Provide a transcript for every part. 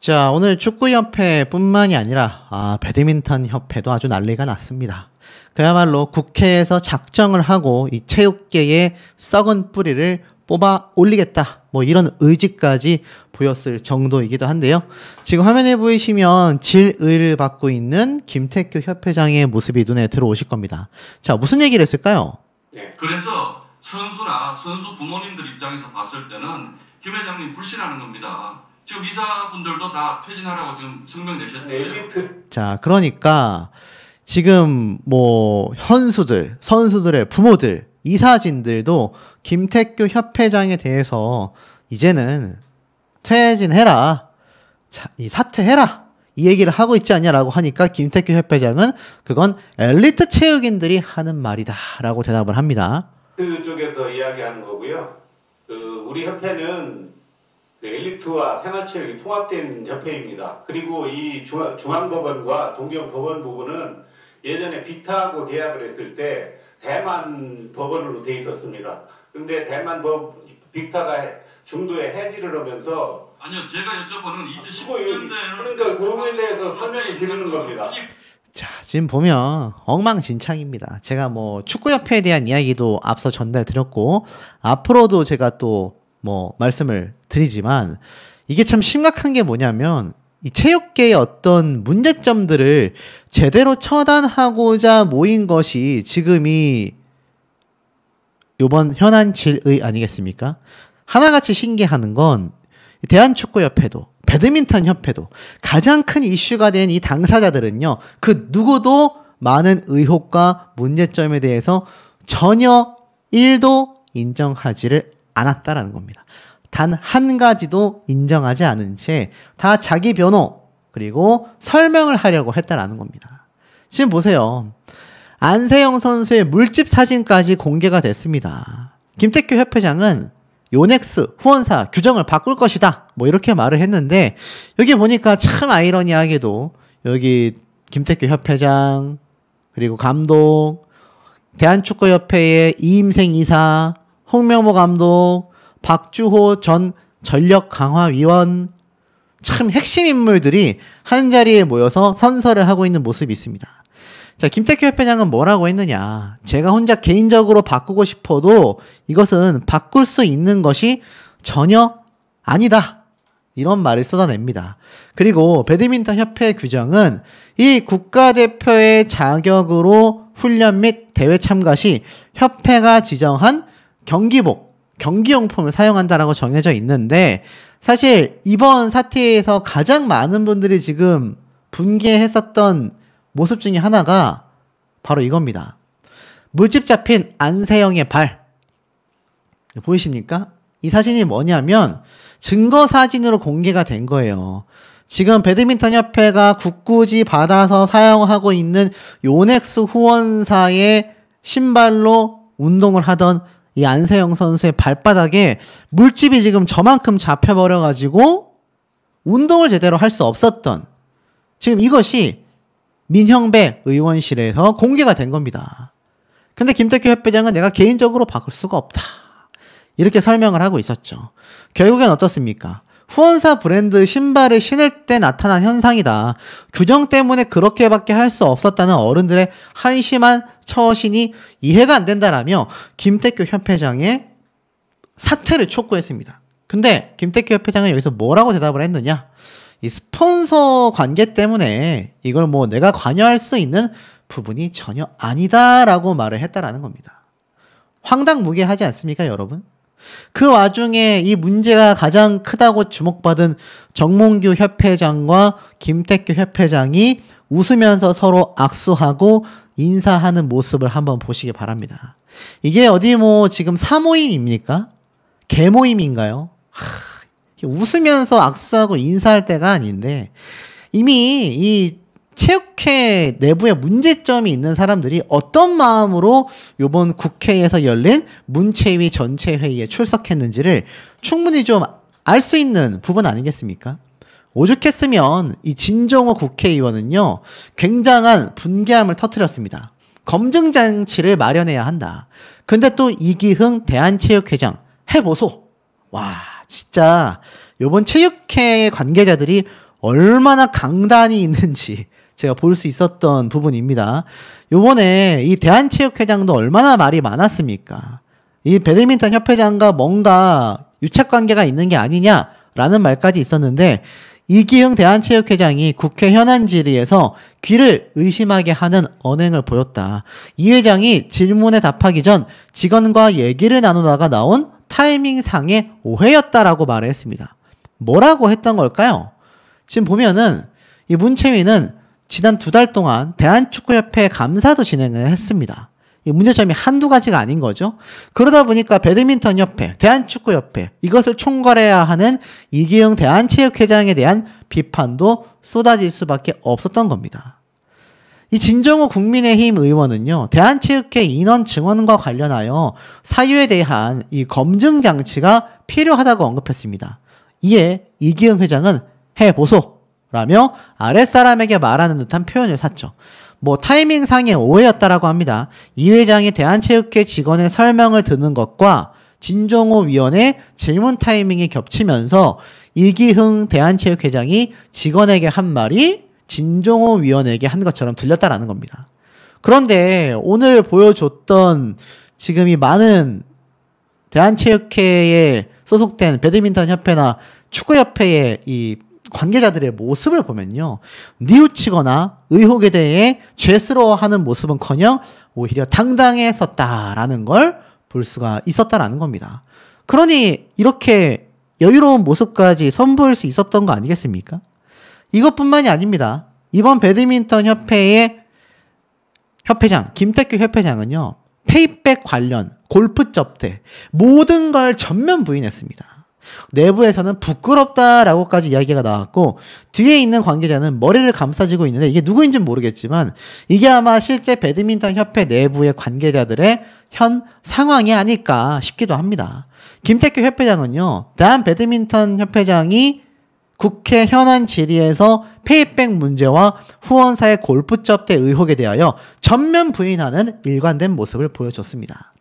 자, 오늘 축구협회뿐만이 아니라 배드민턴 협회도 아주 난리가 났습니다. 그야말로 국회에서 작정을 하고 이 체육계의 썩은 뿌리를 뽑아 올리겠다, 뭐 이런 의지까지 보였을 정도이기도 한데요. 지금 화면에 보이시면 질의를 받고 있는 김태규 협회장의 모습이 눈에 들어오실 겁니다. 자, 무슨 얘기를 했을까요? 네, 그래서 선수나 선수 부모님들 입장에서 봤을 때는 김 회장님 불신하는 겁니다. 지금 이사분들도 다 퇴진하라고 지금 성명 내셨대요. 자, 그러니까 지금 뭐 선수들, 선수들의 부모들, 이사진들도 김태규 협회장에 대해서 이제는 퇴진해라, 자, 이 사퇴해라, 이 얘기를 하고 있지 않냐라고 하니까 김태규 협회장은 그건 엘리트 체육인들이 하는 말이다 라고 대답을 합니다. 그쪽에서 이야기하는 거고요. 우리 협회는 엘리트와 생활체육이 통합된 협회입니다. 그리고 이 중앙법원과 동경법원 부분은 예전에 빅타하고 계약을 했을 때 대만 법원으로 돼 있었습니다. 근데 빅타가 중도에 해지를 하면서 아니요, 제가 여쭤보는 2019년대에는 그러니까 그거에 대해서 설명을 드리는 겁니다. 자, 지금 보면 엉망진창입니다. 제가 뭐 축구협회에 대한 이야기도 앞서 전달드렸고 앞으로도 제가 또 뭐 말씀을 드리지만 이게 참 심각한 게 뭐냐면 이 체육계의 어떤 문제점들을 제대로 처단하고자 모인 것이 지금 이 요번 현안 질의 아니겠습니까? 하나같이 신기하는 건 대한축구협회도 배드민턴 협회도 가장 큰 이슈가 된 이 당사자들은요, 그 누구도 많은 의혹과 문제점에 대해서 전혀 1도 인정하지를 않았다라는 겁니다. 단 한 가지도 인정하지 않은 채 다 자기 변호 그리고 설명을 하려고 했다라는 겁니다. 지금 보세요. 안세영 선수의 물집 사진까지 공개가 됐습니다. 김태규 협회장은 요넥스 후원사 규정을 바꿀 것이다, 뭐 이렇게 말을 했는데 여기 보니까 참 아이러니하게도 여기 김태규 협회장 그리고 감독, 대한축구협회의 이임생 이사, 홍명보 감독, 박주호 전 전력강화위원, 참 핵심 인물들이 한자리에 모여서 선서를 하고 있는 모습이 있습니다. 자, 김태규 협회장은 뭐라고 했느냐. 제가 혼자 개인적으로 바꾸고 싶어도 이것은 바꿀 수 있는 것이 전혀 아니다, 이런 말을 쏟아냅니다. 그리고 배드민턴 협회 규정은 이 국가대표의 자격으로 훈련 및 대회 참가 시 협회가 지정한 경기복, 경기용품을 사용한다라고 정해져 있는데 사실 이번 사태에서 가장 많은 분들이 지금 분개했었던 모습 중에 하나가 바로 이겁니다. 물집 잡힌 안세영의 발 보이십니까? 이 사진이 뭐냐면 증거 사진으로 공개가 된 거예요. 지금 배드민턴 협회가 국구지 받아서 사용하고 있는 요넥스 후원사의 신발로 운동을 하던 이 안세영 선수의 발바닥에 물집이 지금 저만큼 잡혀버려가지고 운동을 제대로 할 수 없었던, 지금 이것이 민형배 의원실에서 공개가 된 겁니다. 근데 김태규 협회장은 내가 개인적으로 바꿀 수가 없다, 이렇게 설명을 하고 있었죠. 결국엔 어떻습니까? 후원사 브랜드 신발을 신을 때 나타난 현상이다. 규정 때문에 그렇게밖에 할 수 없었다는 어른들의 한심한 처신이 이해가 안 된다라며 김태규 협회장의 사퇴를 촉구했습니다. 근데 김태규 협회장은 여기서 뭐라고 대답을 했느냐? 이 스폰서 관계 때문에 이걸 뭐 내가 관여할 수 있는 부분이 전혀 아니다라고 말을 했다라는 겁니다. 황당무계하지 않습니까, 여러분? 그 와중에 이 문제가 가장 크다고 주목받은 정몽규 협회장과 김태규 협회장이 웃으면서 서로 악수하고 인사하는 모습을 한번 보시기 바랍니다. 이게 어디 뭐 지금 사모임입니까? 개모임인가요? 웃으면서 악수하고 인사할 때가 아닌데 이미 이 체육회 내부에 문제점이 있는 사람들이 어떤 마음으로 이번 국회에서 열린 문체위 전체 회의에 출석했는지를 충분히 좀 알 수 있는 부분 아니겠습니까? 오죽했으면 이 진정호 국회의원은요, 굉장한 분개함을 터뜨렸습니다. 검증장치를 마련해야 한다. 근데 또 이기흥 대한체육회장 해보소. 와, 진짜 요번 체육회 관계자들이 얼마나 강단이 있는지 제가 볼 수 있었던 부분입니다. 요번에 이 대한체육회장도 얼마나 말이 많았습니까? 이 배드민턴 협회장과 뭔가 유착관계가 있는 게 아니냐라는 말까지 있었는데 이기흥 대한체육회장이 국회 현안 질의에서 귀를 의심하게 하는 언행을 보였다. 이 회장이 질문에 답하기 전 직원과 얘기를 나누다가 나온 타이밍상의 오해였다라고 말을 했습니다. 뭐라고 했던 걸까요? 지금 보면은 이 문채위는 지난 2달 동안 대한축구협회 감사도 진행을 했습니다. 이 문제점이 한두 가지가 아닌 거죠. 그러다 보니까 배드민턴협회, 대한축구협회 이것을 총괄해야 하는 이기흥 대한체육회장에 대한 비판도 쏟아질 수밖에 없었던 겁니다. 이 진정호 국민의힘 의원은요, 대한체육회 인원 증원과 관련하여 사유에 대한 이 검증 장치가 필요하다고 언급했습니다. 이에 이기흥 회장은 해보소라며 아랫사람에게 말하는 듯한 표현을 샀죠. 뭐 타이밍상의 오해였다라고 합니다. 이 회장이 대한체육회 직원의 설명을 듣는 것과 진정호 위원의 질문 타이밍이 겹치면서 이기흥 대한체육회장이 직원에게 한 말이 진정호 위원에게 한 것처럼 들렸다라는 겁니다. 그런데 오늘 보여줬던 지금 이 많은 대한체육회에 소속된 배드민턴 협회나 축구협회의 이 관계자들의 모습을 보면요, 뉘우치거나 의혹에 대해 죄스러워하는 모습은커녕 오히려 당당했었다라는 걸 볼 수가 있었다라는 겁니다. 그러니 이렇게 여유로운 모습까지 선보일 수 있었던 거 아니겠습니까? 이것뿐만이 아닙니다. 이번 배드민턴 협회의 협회장 김태규 협회장은요, 페이백 관련 골프 접대 모든 걸 전면 부인했습니다. 내부에서는 부끄럽다라고까지 이야기가 나왔고 뒤에 있는 관계자는 머리를 감싸쥐고 있는데 이게 누구인지는 모르겠지만 이게 아마 실제 배드민턴 협회 내부의 관계자들의 현 상황이 아닐까 싶기도 합니다. 김태규 협회장은요, 대한 배드민턴 협회장이 국회 현안 질의에서 페이백 문제와 후원사의 골프 접대 의혹에 대하여 전면 부인하는 일관된 모습을 보여줬습니다.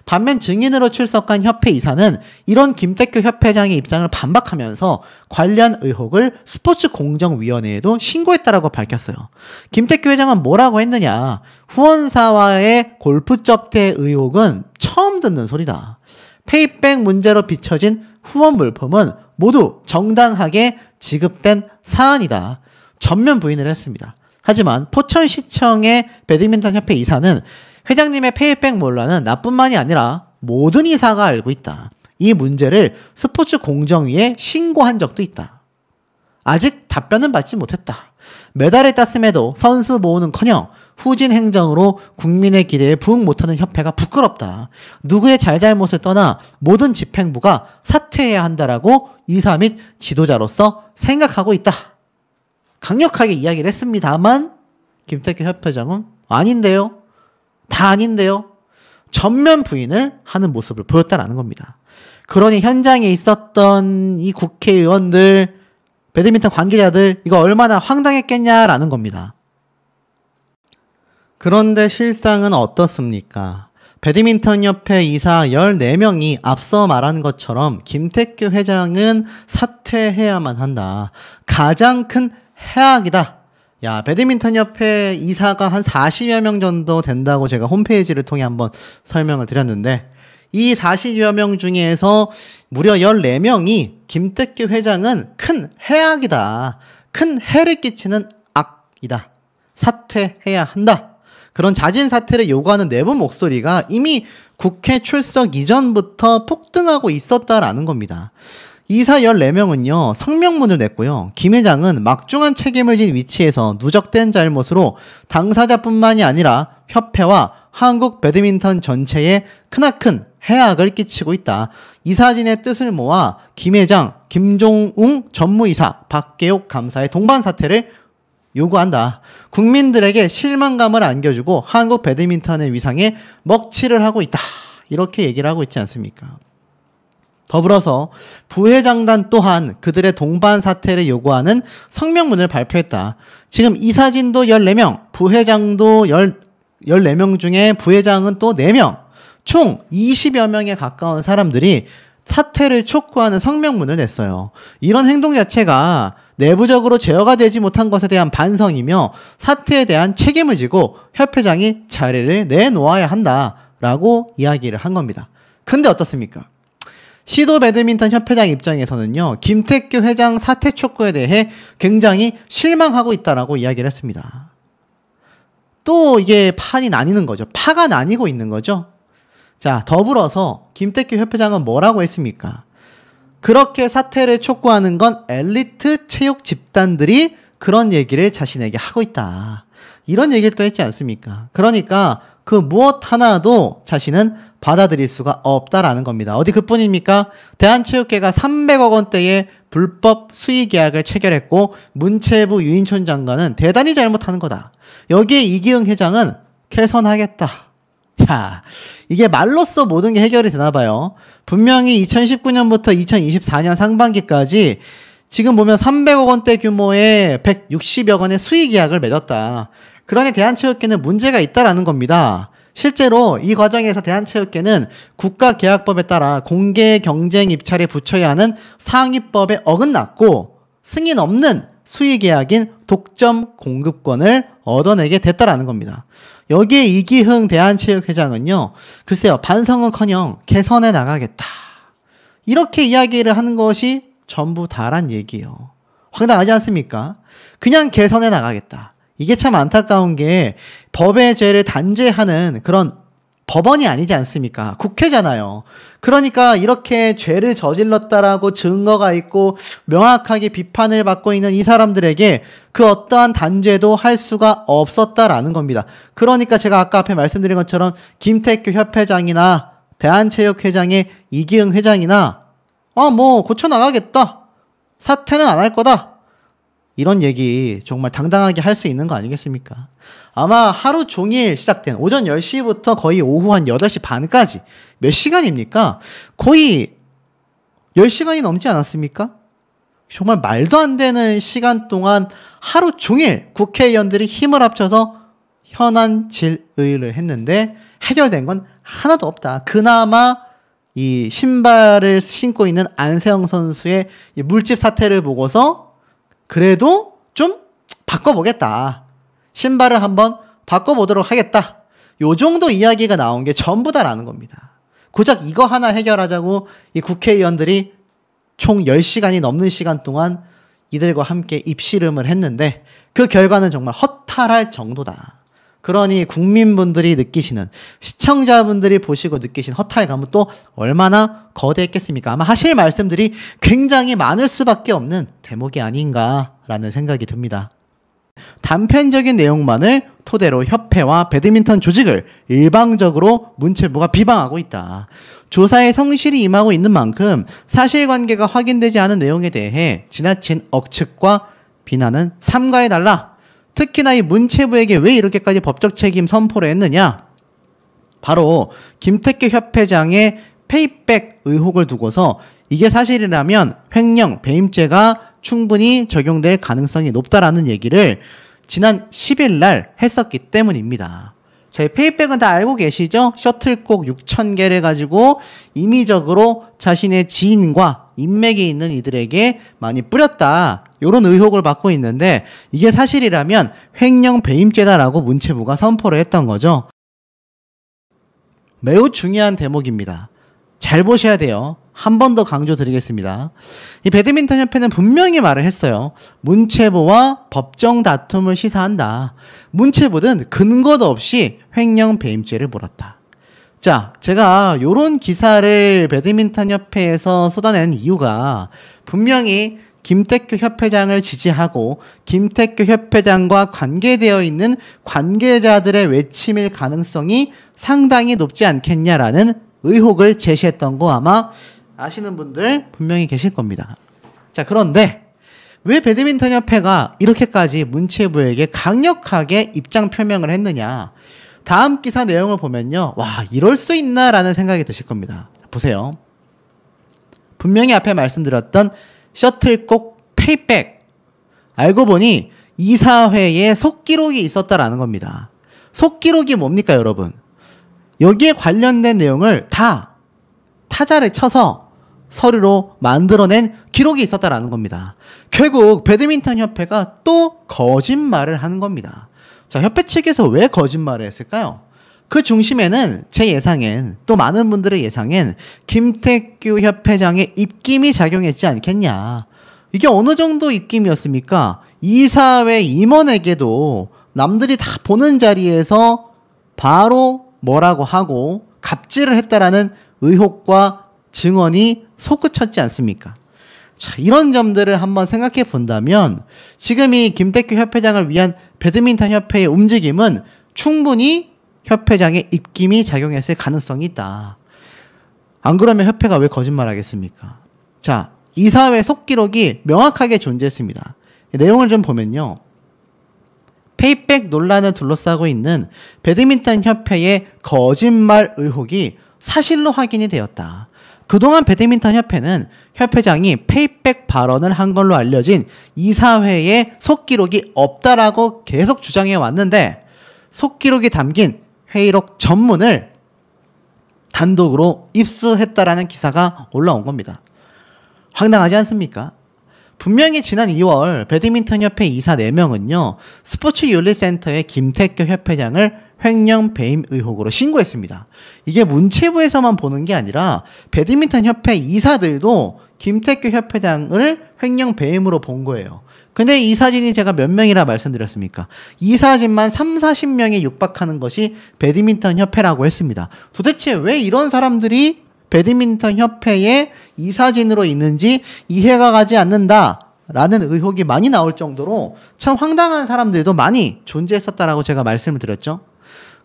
반면 증인으로 출석한 협회 이사는 이런 김태규 협회장의 입장을 반박하면서 관련 의혹을 스포츠공정위원회에도 신고했다라고 밝혔어요. 김태규 회장은 뭐라고 했느냐? 후원사와의 골프 접대 의혹은 처음 듣는 소리다. 페이백 문제로 비춰진 후원 물품은 모두 정당하게 지급된 사안이다. 전면 부인을 했습니다. 하지만 포천시청의 배드민턴 협회 이사는 회장님의 페이백 논란은 나뿐만이 아니라 모든 이사가 알고 있다. 이 문제를 스포츠공정위에 신고한 적도 있다. 아직 답변은 받지 못했다. 메달을 땄음에도 선수 모으는커녕 후진 행정으로 국민의 기대에 부응 못하는 협회가 부끄럽다. 누구의 잘잘못을 떠나 모든 집행부가 사퇴해야 한다라고 이사 및 지도자로서 생각하고 있다. 강력하게 이야기를 했습니다만 김태규 협회장은 아닌데요. 다 아닌데요. 전면 부인을 하는 모습을 보였다라는 겁니다. 그러니 현장에 있었던 이 국회의원들, 배드민턴 관계자들 이거 얼마나 황당했겠냐라는 겁니다. 그런데 실상은 어떻습니까? 배드민턴협회 이사 14명이 앞서 말한 것처럼 김태규 회장은 사퇴해야만 한다. 가장 큰 해악이다. 야, 배드민턴협회 이사가 한 40여 명 정도 된다고 제가 홈페이지를 통해 한번 설명을 드렸는데 이 40여 명 중에서 무려 14명이 김태규 회장은 큰 해악이다. 큰 해를 끼치는 악이다. 사퇴해야 한다. 그런 자진 사퇴를 요구하는 내부 목소리가 이미 국회 출석 이전부터 폭등하고 있었다라는 겁니다. 이사 14명은요, 성명문을 냈고요. 김 회장은 막중한 책임을 진 위치에서 누적된 잘못으로 당사자뿐만이 아니라 협회와 한국 배드민턴 전체에 크나큰 해악을 끼치고 있다. 이사진의 뜻을 모아 김 회장, 김종웅 전무이사, 박계옥 감사의 동반 사퇴를 요구한다. 국민들에게 실망감을 안겨주고 한국 배드민턴의 위상에 먹칠을 하고 있다. 이렇게 얘기를 하고 있지 않습니까? 더불어서 부회장단 또한 그들의 동반 사퇴를 요구하는 성명문을 발표했다. 지금 이사진도 14명, 부회장도 14명 중에 부회장은 또 4명, 총 20여 명에 가까운 사람들이 사퇴를 촉구하는 성명문을 냈어요. 이런 행동 자체가 내부적으로 제어가 되지 못한 것에 대한 반성이며 사태에 대한 책임을 지고 협회장이 자리를 내놓아야 한다라고 이야기를 한 겁니다. 근데 어떻습니까? 시도 배드민턴 협회장 입장에서는요, 김태규 회장 사퇴 촉구에 대해 굉장히 실망하고 있다라고 이야기를 했습니다. 또 이게 판이 나뉘는 거죠. 파가 나뉘고 있는 거죠. 자, 더불어서 김태규 협회장은 뭐라고 했습니까? 그렇게 사퇴를 촉구하는 건 엘리트 체육 집단들이 그런 얘기를 자신에게 하고 있다. 이런 얘기를 또 했지 않습니까? 그러니까 그 무엇 하나도 자신은 받아들일 수가 없다라는 겁니다. 어디 그뿐입니까? 대한체육회가 300억 원대의 불법 수의 계약을 체결했고 문체부 유인촌 장관은 대단히 잘못하는 거다. 여기에 이기흥 회장은 개선하겠다. 야, 이게 말로써 모든 게 해결이 되나 봐요. 분명히 2019년부터 2024년 상반기까지 지금 보면 300억 원대 규모의 160여 건의 수의 계약을 맺었다. 그러니 대한체육회는 문제가 있다라는 겁니다. 실제로 이 과정에서 대한체육회는 국가계약법에 따라 공개 경쟁 입찰에 붙여야 하는 상위법에 어긋났고 승인 없는 수의 계약인 독점 공급권을 얻어내게 됐다라는 겁니다. 여기에 이기흥 대한체육회장은요, 글쎄요, 반성은커녕 개선해 나가겠다. 이렇게 이야기를 하는 것이 전부 다란 얘기예요. 황당하지 않습니까? 그냥 개선해 나가겠다. 이게 참 안타까운 게 법의 죄를 단죄하는 그런 법원이 아니지 않습니까? 국회잖아요. 그러니까 이렇게 죄를 저질렀다라고 증거가 있고 명확하게 비판을 받고 있는 이 사람들에게 그 어떠한 단죄도 할 수가 없었다라는 겁니다. 그러니까 제가 아까 앞에 말씀드린 것처럼 김태규 협회장이나 대한체육회장의 이기흥 회장이나 뭐 고쳐나가겠다. 사퇴는 안 할 거다. 이런 얘기 정말 당당하게 할 수 있는 거 아니겠습니까? 아마 하루 종일 시작된 오전 10시부터 거의 오후 한 8시 반까지 몇 시간입니까? 거의 10시간이 넘지 않았습니까? 정말 말도 안 되는 시간 동안 하루 종일 국회의원들이 힘을 합쳐서 현안 질의를 했는데 해결된 건 하나도 없다. 그나마 이 신발을 신고 있는 안세영 선수의 물집 사태를 보고서 그래도 좀 바꿔보겠다. 신발을 한번 바꿔보도록 하겠다. 요 정도 이야기가 나온 게 전부 다라는 겁니다. 고작 이거 하나 해결하자고 이 국회의원들이 총 10시간이 넘는 시간 동안 이들과 함께 입씨름을 했는데 그 결과는 정말 허탈할 정도다. 그러니 국민분들이 느끼시는, 시청자분들이 보시고 느끼신 허탈감은 또 얼마나 거대했겠습니까? 아마 하실 말씀들이 굉장히 많을 수밖에 없는 대목이 아닌가라는 생각이 듭니다. 단편적인 내용만을 토대로 협회와 배드민턴 조직을 일방적으로 문체부가 비방하고 있다. 조사에 성실히 임하고 있는 만큼 사실관계가 확인되지 않은 내용에 대해 지나친 억측과 비난은 삼가해달라. 특히나 이 문체부에게 왜 이렇게까지 법적 책임 선포를 했느냐? 바로 김태규 협회장의 페이백 의혹을 두고서 이게 사실이라면 횡령, 배임죄가 충분히 적용될 가능성이 높다라는 얘기를 지난 10일 날 했었기 때문입니다. 저희 페이백은 다 알고 계시죠? 셔틀콕 6,000개를 가지고 임의적으로 자신의 지인과 인맥이 있는 이들에게 많이 뿌렸다. 이런 의혹을 받고 있는데 이게 사실이라면 횡령 배임죄다라고 문체부가 선포를 했던 거죠. 매우 중요한 대목입니다. 잘 보셔야 돼요. 한 번 더 강조드리겠습니다. 이 배드민턴 협회는 분명히 말을 했어요. 문체부와 법정 다툼을 시사한다. 문체부는 근거도 없이 횡령 배임죄를 물었다. 자, 제가 요런 기사를 배드민턴 협회에서 쏟아낸 이유가 분명히 김태규 협회장을 지지하고 김태규 협회장과 관계되어 있는 관계자들의 외침일 가능성이 상당히 높지 않겠냐라는 의혹을 제시했던 거 아마 아시는 분들 분명히 계실 겁니다. 자, 그런데 왜 배드민턴 협회가 이렇게까지 문체부에게 강력하게 입장 표명을 했느냐? 다음 기사 내용을 보면요. 와, 이럴 수 있나라는 생각이 드실 겁니다. 보세요. 분명히 앞에 말씀드렸던 셔틀콕 페이백. 알고 보니 이사회에 속기록이 있었다라는 겁니다. 속기록이 뭡니까, 여러분? 여기에 관련된 내용을 다 타자를 쳐서 서류로 만들어낸 기록이 있었다라는 겁니다. 결국 배드민턴 협회가 또 거짓말을 하는 겁니다. 자, 협회 측에서 왜 거짓말을 했을까요? 그 중심에는 제 예상엔, 또 많은 분들의 예상엔 김태규 협회장의 입김이 작용했지 않겠냐. 이게 어느 정도 입김이었습니까? 이사회 임원에게도 남들이 다 보는 자리에서 바로 뭐라고 하고 갑질을 했다라는 의혹과 증언이 솟구쳤지 않습니까? 자, 이런 점들을 한번 생각해 본다면 지금 이 김태규 협회장을 위한 배드민턴 협회의 움직임은 충분히 협회장의 입김이 작용했을 가능성이 있다. 안 그러면 협회가 왜 거짓말하겠습니까? 자, 이사회 속기록이 명확하게 존재했습니다. 내용을 좀 보면요. 페이백 논란을 둘러싸고 있는 배드민턴 협회의 거짓말 의혹이 사실로 확인이 되었다. 그동안 배드민턴 협회는 협회장이 페이백 발언을 한 걸로 알려진 이사회의 속기록이 없다라고 계속 주장해 왔는데 속기록이 담긴 회의록 전문을 단독으로 입수했다라는 기사가 올라온 겁니다. 황당하지 않습니까? 분명히 지난 2월 배드민턴 협회 이사 4명은요. 스포츠윤리센터의 김태규 협회장을 횡령 배임 의혹으로 신고했습니다. 이게 문체부에서만 보는 게 아니라 배드민턴 협회 이사들도 김태규 협회장을 횡령 배임으로 본 거예요. 근데 이 사진이 제가 몇 명이라 말씀드렸습니까? 이 사진만 30-40명에 육박하는 것이 배드민턴 협회라고 했습니다. 도대체 왜 이런 사람들이 배드민턴 협회에 이 사진으로 있는지 이해가 가지 않는다라는 의혹이 많이 나올 정도로 참 황당한 사람들도 많이 존재했었다라고 제가 말씀을 드렸죠.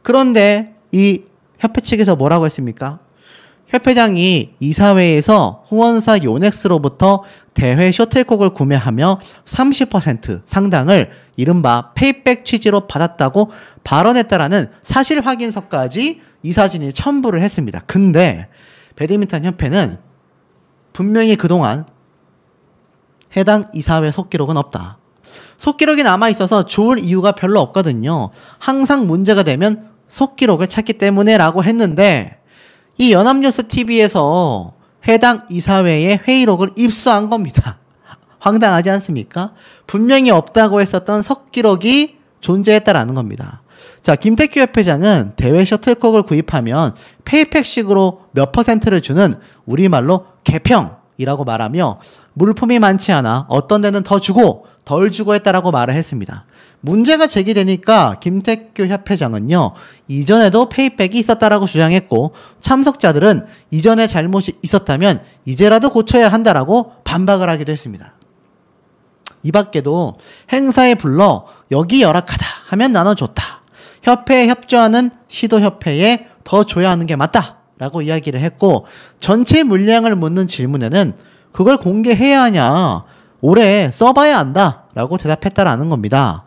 그런데 이 협회 측에서 뭐라고 했습니까? 협회장이 이사회에서 후원사 요넥스로부터 대회 셔틀콕을 구매하며 30% 상당을 이른바 페이백 취지로 받았다고 발언했다라는 사실 확인서까지 이 사진이 첨부를 했습니다. 근데 배드민턴 협회는 분명히 그동안 해당 이사회 속기록은 없다. 속기록이 남아있어서 좋을 이유가 별로 없거든요. 항상 문제가 되면 속기록을 찾기 때문에 라고 했는데 이 연합뉴스TV에서 해당 이사회의 회의록을 입수한 겁니다. 황당하지 않습니까? 분명히 없다고 했었던 속기록이 존재했다라는 겁니다. 자, 김태규 협회장은 대회 셔틀콕을 구입하면 페이백식으로 몇 %를 주는 우리말로 개평이라고 말하며 물품이 많지 않아 어떤 데는 더 주고 덜 주고 했다라고 말을 했습니다. 문제가 제기되니까 김태규 협회장은요, 이전에도 페이백이 있었다라고 주장했고 참석자들은 이전에 잘못이 있었다면 이제라도 고쳐야 한다라고 반박을 하기도 했습니다. 이 밖에도 행사에 불러 여기 열악하다 하면 나눠줬다. 협회에 협조하는 시도협회에 더 줘야 하는 게 맞다 라고 이야기를 했고 전체 물량을 묻는 질문에는 그걸 공개해야 하냐, 올해 써봐야 한다 라고 대답했다라는 겁니다.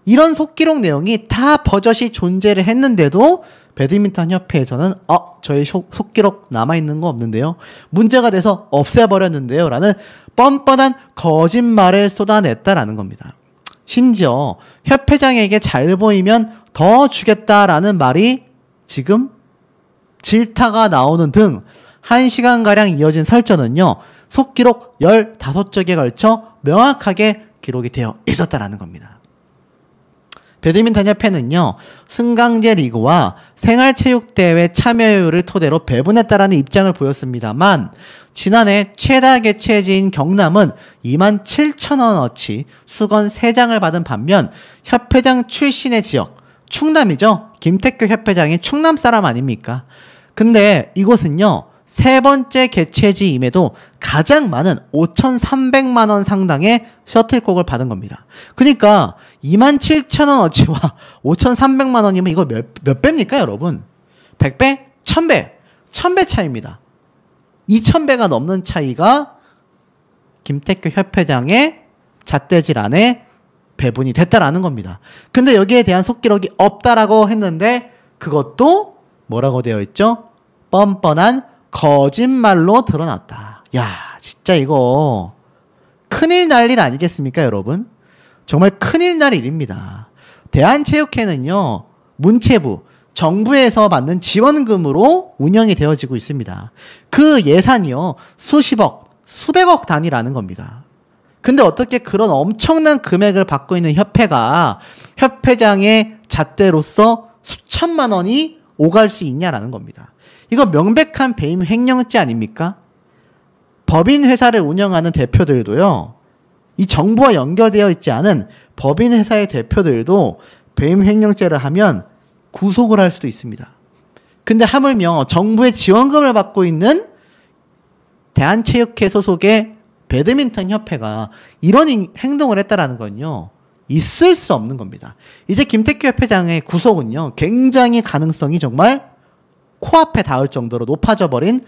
이런 속기록 내용이 다 버젓이 존재를 했는데도 배드민턴 협회에서는 저희 속기록 남아있는 거 없는데요, 문제가 돼서 없애버렸는데요 라는 뻔뻔한 거짓말을 쏟아냈다라는 겁니다. 심지어 협회장에게 잘 보이면 더 주겠다라는 말이 지금 질타가 나오는 등 1시간가량 이어진 설전은요, 속기록 15쪽에 걸쳐 명확하게 기록이 되어 있었다라는 겁니다. 배드민턴 협회는요, 승강제 리그와 생활체육대회 참여율을 토대로 배분했다라는 입장을 보였습니다만 지난해 최다 개최지인 경남은 27,000원어치 수건 3장을 받은 반면 협회장 출신의 지역, 충남이죠. 김태규 협회장이 충남 사람 아닙니까? 근데 이곳은요, 세 번째 개최지임에도 가장 많은 5,300만 원 상당의 셔틀콕을 받은 겁니다. 그러니까 27,000원어치와 5,300만 원이면 이거 몇 배입니까, 여러분? 100배? 1000배? 1000배 차이입니다. 2000배가 넘는 차이가 김태규 협회장의 잣대질 안에 배분이 됐다라는 겁니다. 근데 여기에 대한 속기록이 없다라고 했는데 그것도 뭐라고 되어 있죠? 뻔뻔한 거짓말로 드러났다. 야, 진짜 이거 큰일 날 일 아니겠습니까, 여러분? 정말 큰일 날 일입니다. 대한체육회는요, 문체부, 정부에서 받는 지원금으로 운영이 되어지고 있습니다. 그 예산이요, 수십억, 수백억 단위라는 겁니다. 근데 어떻게 그런 엄청난 금액을 받고 있는 협회가 협회장의 잣대로서 수천만 원이 오갈 수 있냐라는 겁니다. 이거 명백한 배임 횡령죄 아닙니까? 법인 회사를 운영하는 대표들도요, 이 정부와 연결되어 있지 않은 법인 회사의 대표들도 배임 횡령죄를 하면 구속을 할 수도 있습니다. 근데 하물며 정부의 지원금을 받고 있는 대한체육회 소속의 배드민턴 협회가 이런 행동을 했다라는 건요, 있을 수 없는 겁니다. 이제 김태규 협회장의 구속은요, 굉장히 가능성이 정말 코앞에 닿을 정도로 높아져 버린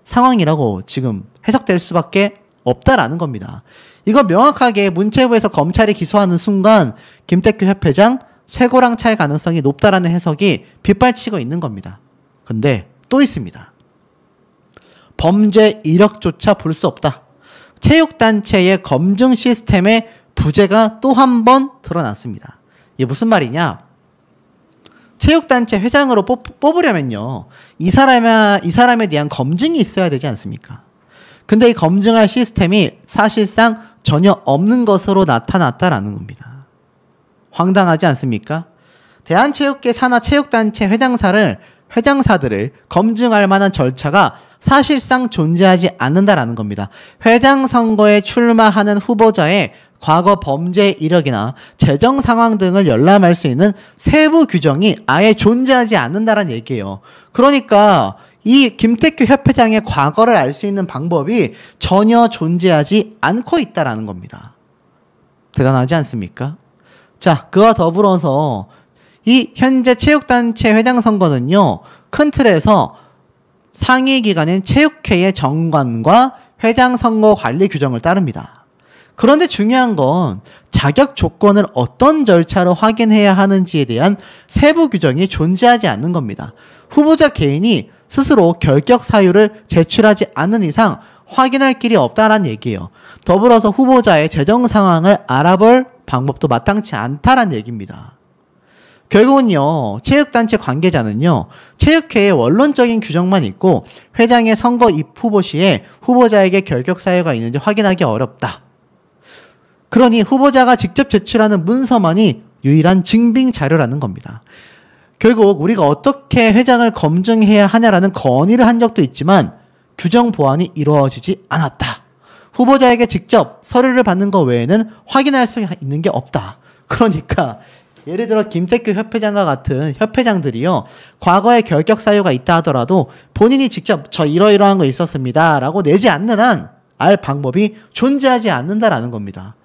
상황이라고 지금 해석될 수밖에 없다라는 겁니다. 이거 명확하게 문체부에서 검찰이 기소하는 순간 김태규 협회장 쇠고랑 찰 가능성이 높다라는 해석이 빗발치고 있는 겁니다. 근데 또 있습니다. 범죄 이력조차 볼 수 없다. 체육단체의 검증 시스템의 부재가 또 한 번 드러났습니다. 이게 무슨 말이냐? 체육단체 회장으로 뽑으려면요, 이 사람에 대한 검증이 있어야 되지 않습니까? 근데 이 검증할 시스템이 사실상 전혀 없는 것으로 나타났다라는 겁니다. 황당하지 않습니까? 대한체육계 산하 체육단체 회장사들을 검증할 만한 절차가 사실상 존재하지 않는다라는 겁니다. 회장 선거에 출마하는 후보자의 과거 범죄 이력이나 재정 상황 등을 열람할 수 있는 세부 규정이 아예 존재하지 않는다는 얘기예요. 그러니까 이 김태규 협회장의 과거를 알 수 있는 방법이 전혀 존재하지 않고 있다라는 겁니다. 대단하지 않습니까? 자, 그와 더불어서 이 현재 체육단체 회장 선거는요, 큰 틀에서 상위 기관인 체육회의 정관과 회장 선거 관리 규정을 따릅니다. 그런데 중요한 건 자격 조건을 어떤 절차로 확인해야 하는지에 대한 세부 규정이 존재하지 않는 겁니다. 후보자 개인이 스스로 결격 사유를 제출하지 않는 이상 확인할 길이 없다라는 얘기예요. 더불어서 후보자의 재정 상황을 알아볼 방법도 마땅치 않다라는 얘기입니다. 결국은요, 체육단체 관계자는요, 체육회의 원론적인 규정만 있고 회장의 선거 입후보 시에 후보자에게 결격 사유가 있는지 확인하기 어렵다. 그러니 후보자가 직접 제출하는 문서만이 유일한 증빙 자료라는 겁니다. 결국 우리가 어떻게 회장을 검증해야 하냐라는 건의를 한 적도 있지만 규정 보완이 이루어지지 않았다. 후보자에게 직접 서류를 받는 것 외에는 확인할 수 있는 게 없다. 그러니까 예를 들어 김태규 협회장과 같은 협회장들이요, 과거에 결격 사유가 있다 하더라도 본인이 직접 저 이러이러한 거 있었습니다 라고 내지 않는 한 알 방법이 존재하지 않는다라는 겁니다.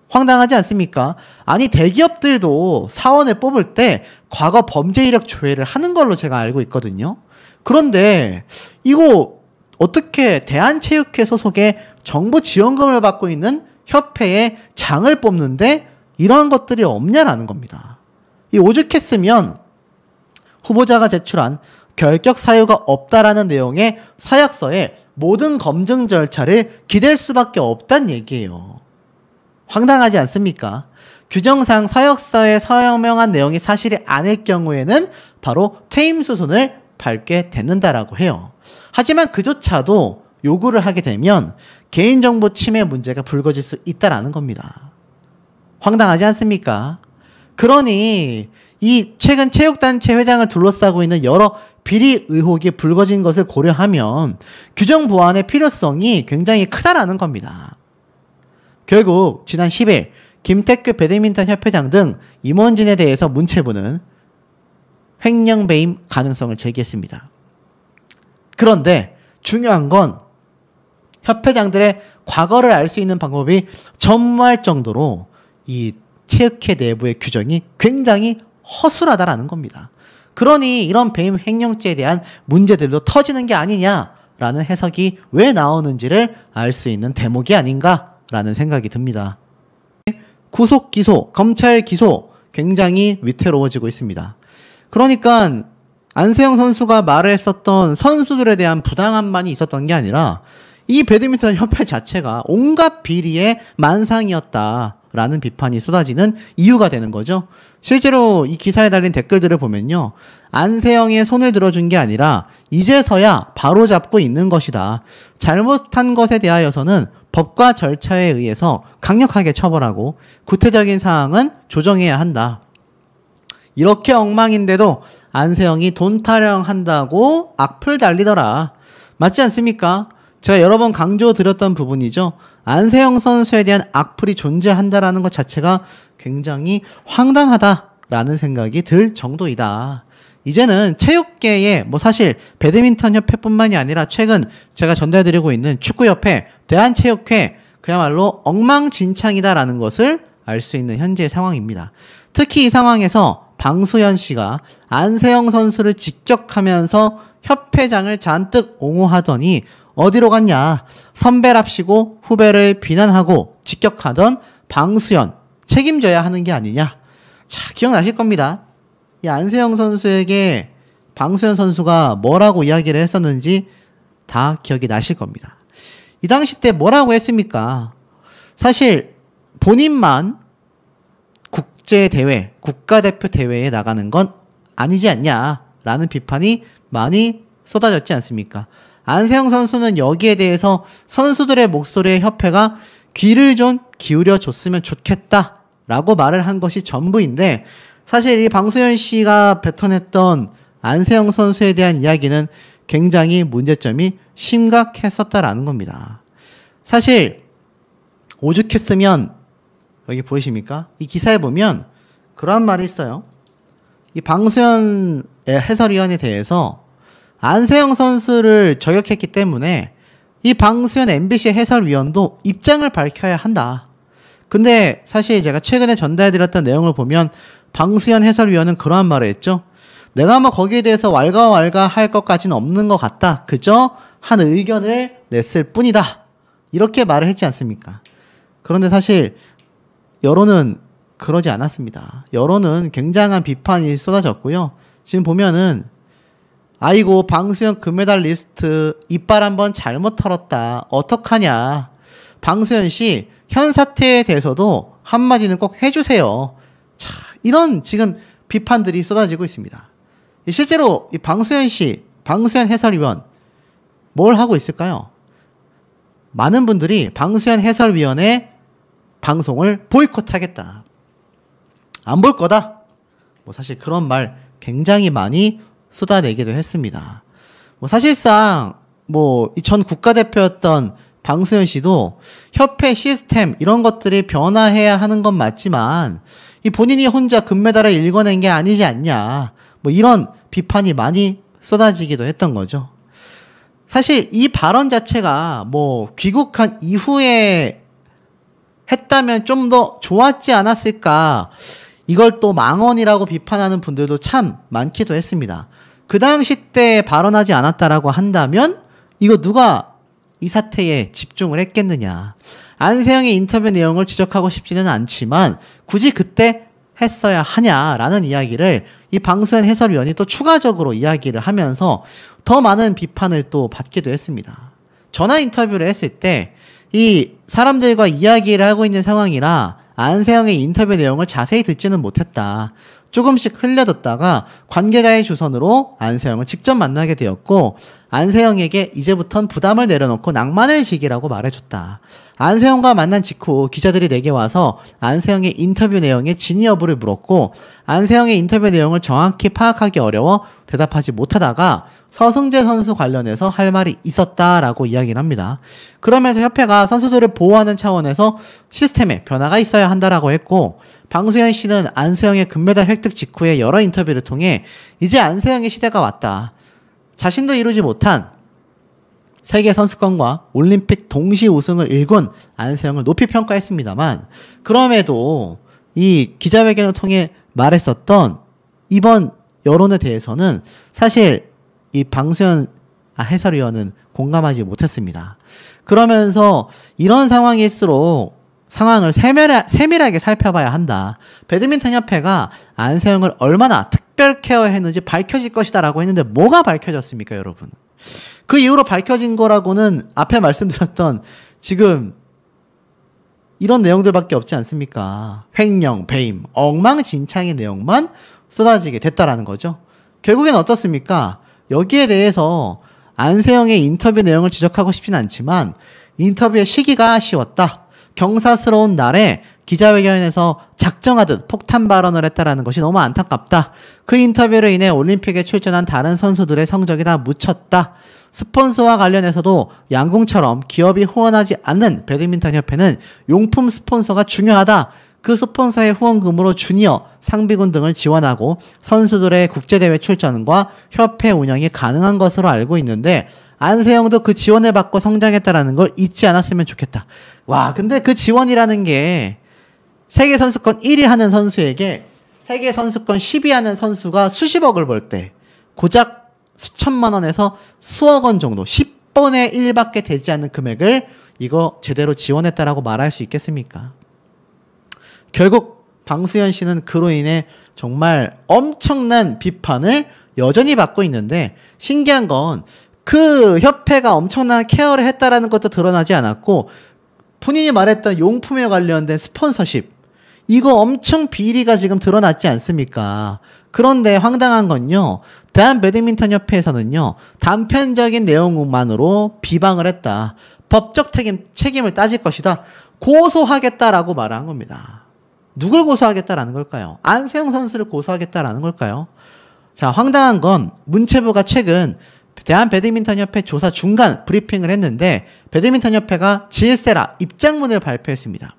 황당하지 않습니까? 아니, 대기업들도 사원을 뽑을 때 과거 범죄 이력 조회를 하는 걸로 제가 알고 있거든요. 그런데 이거 어떻게 대한체육회 소속의 정부 지원금을 받고 있는 협회의 장을 뽑는데 이러한 것들이 없냐라는 겁니다. 이 오죽했으면 후보자가 제출한 결격 사유가 없다라는 내용의 서약서에 모든 검증 절차를 기댈 수밖에 없다는 얘기예요. 황당하지 않습니까? 규정상 서약서에 서명한 내용이 사실이 아닐 경우에는 바로 퇴임 수순을 밟게 된다라고 해요. 하지만 그조차도 요구를 하게 되면 개인정보 침해 문제가 불거질 수 있다라는 겁니다. 황당하지 않습니까? 그러니 이 최근 체육단체 회장을 둘러싸고 있는 여러 비리 의혹이 불거진 것을 고려하면 규정 보완의 필요성이 굉장히 크다라는 겁니다. 결국 지난 10일 김태규 배드민턴 협회장 등 임원진에 대해서 문체부는 횡령 배임 가능성을 제기했습니다. 그런데 중요한 건 협회장들의 과거를 알 수 있는 방법이 전무할 정도로 이 체육회 내부의 규정이 굉장히 허술하다라는 겁니다. 그러니 이런 배임 횡령죄에 대한 문제들도 터지는 게 아니냐라는 해석이 왜 나오는지를 알 수 있는 대목이 아닌가라는 생각이 듭니다. 구속 기소, 검찰 기소 굉장히 위태로워지고 있습니다. 그러니까 안세영 선수가 말을 했었던 선수들에 대한 부당함만이 있었던 게 아니라 이 배드민턴 협회 자체가 온갖 비리의 만상이었다라는 라는 비판이 쏟아지는 이유가 되는 거죠. 실제로 이 기사에 달린 댓글들을 보면요. 안세영의 손을 들어준 게 아니라 이제서야 바로잡고 있는 것이다. 잘못한 것에 대하여서는 법과 절차에 의해서 강력하게 처벌하고 구체적인 사항은 조정해야 한다. 이렇게 엉망인데도 안세영이 돈 타령한다고 악플 달리더라. 맞지 않습니까? 제가 여러 번 강조드렸던 부분이죠. 안세영 선수에 대한 악플이 존재한다라는 것 자체가 굉장히 황당하다라는 생각이 들 정도이다. 이제는 체육계에 사실 배드민턴 협회뿐만이 아니라 최근 제가 전달드리고 있는 축구협회, 대한체육회 그야말로 엉망진창이다라는 것을 알 수 있는 현재의 상황입니다. 특히 이 상황에서 방수현 씨가 안세영 선수를 직격하면서 협회장을 잔뜩 옹호하더니 어디로 갔냐? 선배랍시고 후배를 비난하고 직격하던 방수현 책임져야 하는 게 아니냐? 자, 기억나실 겁니다. 이 안세영 선수에게 방수현 선수가 뭐라고 이야기를 했었는지 다 기억이 나실 겁니다. 이 당시 때 뭐라고 했습니까? 사실 본인만 국제대회, 국가대표 대회에 나가는 건 아니지 않냐라는 비판이 많이 쏟아졌지 않습니까? 안세영 선수는 여기에 대해서 선수들의 목소리에 협회가 귀를 좀 기울여 줬으면 좋겠다라고 말을 한 것이 전부인데 사실 이 방수현 씨가 뱉어냈던 안세영 선수에 대한 이야기는 굉장히 문제점이 심각했었다라는 겁니다. 사실 오죽했으면 여기 보이십니까? 이 기사에 보면 그러한 말이 있어요. 이 방수현 해설위원에 대해서 안세영 선수를 저격했기 때문에 이 방수현 MBC 해설위원도 입장을 밝혀야 한다. 근데 사실 제가 최근에 전달해드렸던 내용을 보면 방수현 해설위원은 그러한 말을 했죠. 내가 거기에 대해서 왈가왈가 할 것까지는 없는 것 같다. 그저 한 의견을 냈을 뿐이다. 이렇게 말을 했지 않습니까? 그런데 사실 여론은 그러지 않았습니다. 여론은 굉장한 비판이 쏟아졌고요. 지금 보면은 아이고 방수현 금메달리스트 이빨 한번 잘못 털었다. 어떡하냐. 방수현 씨 현 사태에 대해서도 한마디는 꼭 해주세요. 자, 이런 지금 비판들이 쏟아지고 있습니다. 실제로 이 방수현 씨, 방수현 해설위원 뭘 하고 있을까요? 많은 분들이 방수현 해설위원의 방송을 보이콧하겠다. 안 볼 거다. 사실 그런 말 굉장히 많이 쏟아내기도 했습니다. 사실상 이 전 국가대표였던 방수현 씨도 협회 시스템 이런 것들이 변화해야 하는 건 맞지만 이 본인이 혼자 금메달을 일궈낸 게 아니지 않냐. 이런 비판이 많이 쏟아지기도 했던 거죠. 사실 이 발언 자체가 귀국한 이후에 했다면 좀 더 좋았지 않았을까. 이걸 또 망언이라고 비판하는 분들도 참 많기도 했습니다. 그 당시 때 발언하지 않았다라고 한다면 이거 누가 이 사태에 집중을 했겠느냐. 안세영의 인터뷰 내용을 지적하고 싶지는 않지만 굳이 그때 했어야 하냐라는 이야기를 이 방수현 해설위원이 또 추가적으로 이야기를 하면서 더 많은 비판을 또 받기도 했습니다. 전화 인터뷰를 했을 때 이 사람들과 이야기를 하고 있는 상황이라 안세영의 인터뷰 내용을 자세히 듣지는 못했다. 조금씩 흘려듣다가 관계자의 주선으로 안세영을 직접 만나게 되었고 안세영에게 이제부턴 부담을 내려놓고 낭만을 즐기라고 말해줬다. 안세영과 만난 직후 기자들이 내게 와서 안세영의 인터뷰 내용의 진위 여부를 물었고 안세영의 인터뷰 내용을 정확히 파악하기 어려워 대답하지 못하다가 서승재 선수 관련해서 할 말이 있었다라고 이야기를 합니다. 그러면서 협회가 선수들을 보호하는 차원에서 시스템에 변화가 있어야 한다라고 했고 방수현 씨는 안세영의 금메달 획득 직후에 여러 인터뷰를 통해 이제 안세영의 시대가 왔다. 자신도 이루지 못한 세계 선수권과 올림픽 동시 우승을 일군 안세영을 높이 평가했습니다만 그럼에도 이 기자회견을 통해 말했었던 이번 여론에 대해서는 사실 이 방수현 해설위원은 공감하지 못했습니다. 그러면서 이런 상황일수록 상황을 세밀하게 살펴봐야 한다. 배드민턴 협회가 안세영을 얼마나 특별 케어했는지 밝혀질 것이다 라고 했는데 뭐가 밝혀졌습니까, 여러분? 그 이후로 밝혀진 거라고는 앞에 말씀드렸던 지금 이런 내용들밖에 없지 않습니까? 횡령, 배임, 엉망진창의 내용만 쏟아지게 됐다라는 거죠. 결국엔 어떻습니까? 여기에 대해서 안세영의 인터뷰 내용을 지적하고 싶진 않지만 인터뷰의 시기가 아쉬웠다. 경사스러운 날에 기자회견에서 작정하듯 폭탄 발언을 했다라는 것이 너무 안타깝다. 그 인터뷰로 인해 올림픽에 출전한 다른 선수들의 성적이 다 묻혔다. 스폰서와 관련해서도 양궁처럼 기업이 후원하지 않는 배드민턴 협회는 용품 스폰서가 중요하다. 그 스폰서의 후원금으로 주니어, 상비군 등을 지원하고 선수들의 국제대회 출전과 협회 운영이 가능한 것으로 알고 있는데 안세영도 그 지원을 받고 성장했다라는 걸 잊지 않았으면 좋겠다. 와, 근데 그 지원이라는 게 세계 선수권 1위 하는 선수에게 세계 선수권 10위 하는 선수가 수십억을 벌 때 고작 수천만 원에서 수억 원 정도 10분의 1밖에 되지 않는 금액을 이거 제대로 지원했다라고 말할 수 있겠습니까? 결국 방수현 씨는 그로 인해 정말 엄청난 비판을 여전히 받고 있는데 신기한 건 그 협회가 엄청난 케어를 했다라는 것도 드러나지 않았고 본인이 말했던 용품에 관련된 스폰서십 이거 엄청 비리가 지금 드러났지 않습니까? 그런데 황당한 건요. 대한배드민턴협회에서는요. 단편적인 내용만으로 비방을 했다. 법적 책임을 따질 것이다. 고소하겠다라고 말한 겁니다. 누굴 고소하겠다라는 걸까요? 안세영 선수를 고소하겠다라는 걸까요? 자, 황당한 건 문체부가 최근 대한배드민턴협회 조사 중간 브리핑을 했는데 배드민턴협회가 질세라 입장문을 발표했습니다.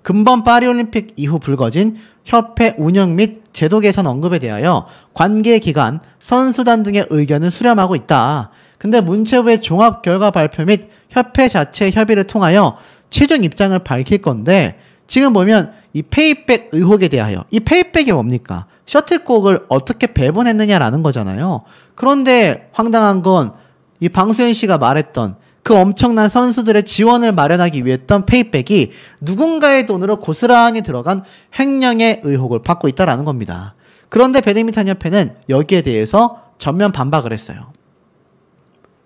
금번 파리올림픽 이후 불거진 협회 운영 및 제도 개선 언급에 대하여 관계기관, 선수단 등의 의견을 수렴하고 있다. 근데 문체부의 종합 결과 발표 및 협회 자체 협의를 통하여 최종 입장을 밝힐 건데 지금 보면 이 페이백 의혹에 대하여 이 페이백이 뭡니까? 셔틀콕을 어떻게 배분했느냐라는 거잖아요. 그런데 황당한 건 이 방수현 씨가 말했던 그 엄청난 선수들의 지원을 마련하기 위해 했던 페이백이 누군가의 돈으로 고스란히 들어간 횡령의 의혹을 받고 있다라는 겁니다. 그런데 배드민턴협회는 여기에 대해서 전면 반박을 했어요.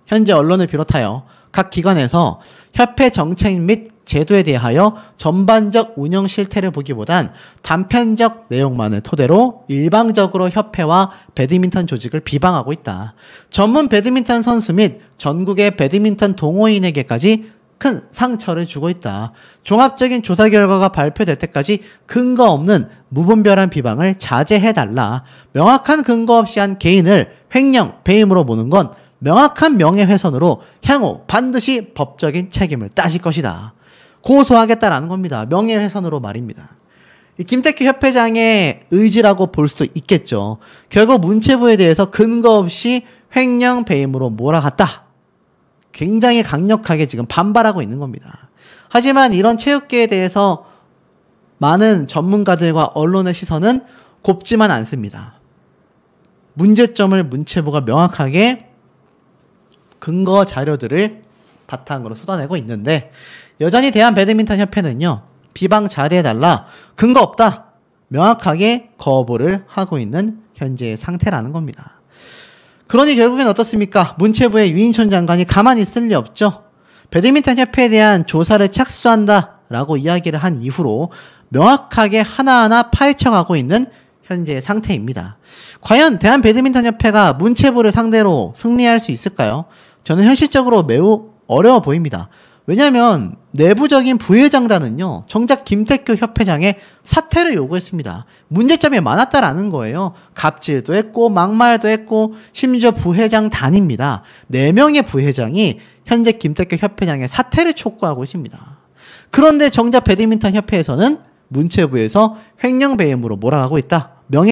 현재 언론을 비롯하여 각 기관에서 협회 정책 및 제도에 대하여 전반적 운영 실태를 보기보단 단편적 내용만을 토대로 일방적으로 협회와 배드민턴 조직을 비방하고 있다. 전문 배드민턴 선수 및 전국의 배드민턴 동호인에게까지 큰 상처를 주고 있다. 종합적인 조사 결과가 발표될 때까지 근거 없는 무분별한 비방을 자제해달라. 명확한 근거 없이 한 개인을 횡령, 배임으로 보는 건 명확한 명예훼손으로 향후 반드시 법적인 책임을 따질 것이다. 고소하겠다라는 겁니다. 명예훼손으로 말입니다. 이 김태규 협회장의 의지라고 볼 수도 있겠죠. 결국 문체부에 대해서 근거 없이 횡령, 배임으로 몰아갔다. 굉장히 강력하게 지금 반발하고 있는 겁니다. 하지만 이런 체육계에 대해서 많은 전문가들과 언론의 시선은 곱지만 않습니다. 문제점을 문체부가 명확하게 근거 자료들을 바탕으로 쏟아내고 있는데 여전히 대한배드민턴협회는요. 비방 자제해달라. 근거 없다. 명확하게 거부를 하고 있는 현재의 상태라는 겁니다. 그러니 결국엔 어떻습니까? 문체부의 유인촌 장관이 가만히 있을 리 없죠. 배드민턴협회에 대한 조사를 착수한다라고 이야기를 한 이후로 명확하게 하나하나 파헤쳐가고 있는 현재의 상태입니다. 과연 대한배드민턴협회가 문체부를 상대로 승리할 수 있을까요? 저는 현실적으로 매우 어려워 보입니다. 왜냐하면 내부적인 부회장단은요. 정작 김태규 협회장의 사퇴를 요구했습니다. 문제점이 많았다라는 거예요. 갑질도 했고 막말도 했고 심지어 부회장단입니다. 4명의 부회장이 현재 김태규 협회장의 사퇴를 촉구하고 있습니다. 그런데 정작 배드민턴 협회에서는 문체부에서 횡령 배임으로 몰아가고 있다.